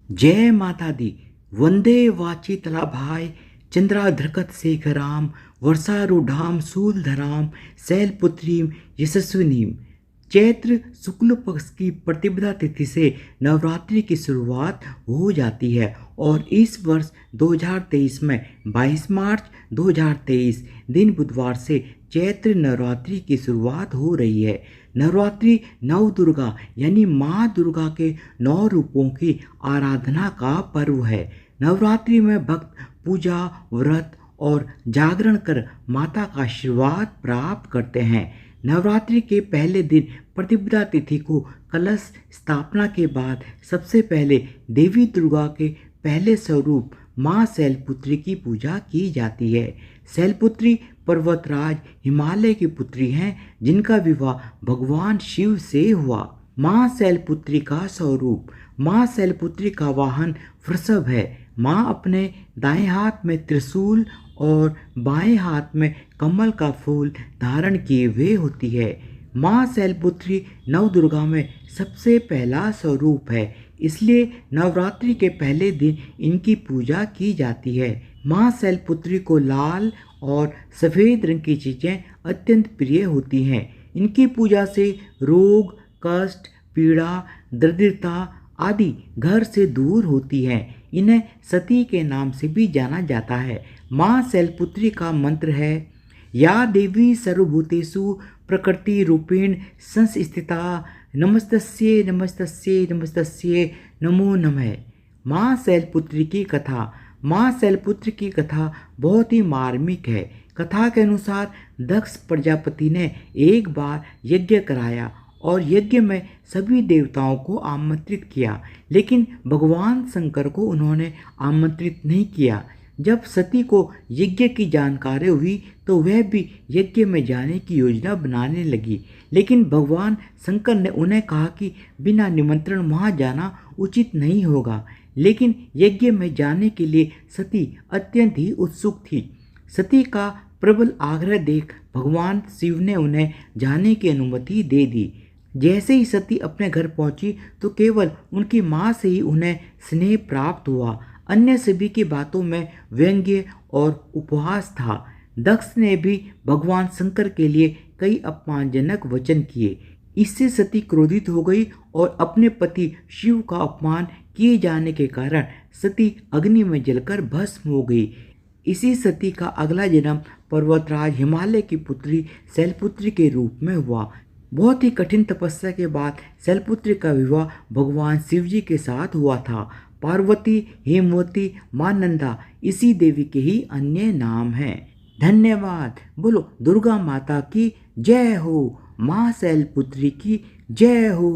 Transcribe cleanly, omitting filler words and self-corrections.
जय माता दी। वंदे वाचितलाभाय चंद्राधृकत शेखराम वर्षारूढ़ाम शूलधराम शैलपुत्रीम यशस्विनीम। चैत्र शुक्ल पक्ष की प्रतिपदा तिथि से नवरात्रि की शुरुआत हो जाती है और इस वर्ष 2023 में 22 मार्च 2023 दिन बुधवार से चैत्र नवरात्रि की शुरुआत हो रही है। नवरात्रि नव दुर्गा यानी माँ दुर्गा के 9 रूपों की आराधना का पर्व है। नवरात्रि में भक्त पूजा, व्रत और जागरण कर माता का आशीर्वाद प्राप्त करते हैं। नवरात्रि के पहले दिन प्रतिपदा तिथि को कलश स्थापना के बाद सबसे पहले देवी दुर्गा के पहले स्वरूप माँ शैलपुत्री की पूजा की जाती है। शैलपुत्री पर्वतराज हिमालय की पुत्री हैं, जिनका विवाह भगवान शिव से हुआ। माँ शैलपुत्री का स्वरूप। माँ शैलपुत्री का वाहन वृषभ है। माँ अपने दाएं हाथ में त्रिशूल और बाएं हाथ में कमल का फूल धारण किए हुए होती है। माँ शैलपुत्री नव दुर्गा में सबसे पहला स्वरूप है, इसलिए नवरात्रि के पहले दिन इनकी पूजा की जाती है। माँ शैलपुत्री को लाल और सफ़ेद रंग की चीज़ें अत्यंत प्रिय होती हैं। इनकी पूजा से रोग, कष्ट, पीड़ा, दरिद्रता आदि घर से दूर होती हैं। इन्हें सती के नाम से भी जाना जाता है। माँ शैलपुत्री का मंत्र है, या देवी सर्वभूतेषु प्रकृति रूपेण संस्थिता नमस्तस्ये नमस्तस्ये नमस्तस्ये नमो नमः। माँ शैलपुत्री की कथा। माँ शैलपुत्री की कथा बहुत ही मार्मिक है। कथा के अनुसार दक्ष प्रजापति ने एक बार यज्ञ कराया और यज्ञ में सभी देवताओं को आमंत्रित किया, लेकिन भगवान शंकर को उन्होंने आमंत्रित नहीं किया। जब सती को यज्ञ की जानकारी हुई तो वह भी यज्ञ में जाने की योजना बनाने लगी, लेकिन भगवान शंकर ने उन्हें कहा कि बिना निमंत्रण वहाँ जाना उचित नहीं होगा। लेकिन यज्ञ में जाने के लिए सती अत्यंत ही उत्सुक थी। सती का प्रबल आग्रह देख भगवान शिव ने उन्हें जाने की अनुमति दे दी। जैसे ही सती अपने घर पहुंची तो केवल उनकी माँ से ही उन्हें स्नेह प्राप्त हुआ। अन्य सभी की बातों में व्यंग्य और उपहास था। दक्ष ने भी भगवान शंकर के लिए कई अपमानजनक वचन किए। इससे सती क्रोधित हो गई और अपने पति शिव का अपमान किए जाने के कारण सती अग्नि में जलकर भस्म हो गई। इसी सती का अगला जन्म पर्वतराज हिमालय की पुत्री शैलपुत्री के रूप में हुआ। बहुत ही कठिन तपस्या के बाद शैलपुत्री का विवाह भगवान शिवजी के साथ हुआ था। पार्वती, हेमवती, मां नंदा इसी देवी के ही अन्य नाम हैं। धन्यवाद। बोलो दुर्गा माता की जय हो। मां शैलपुत्री की जय हो।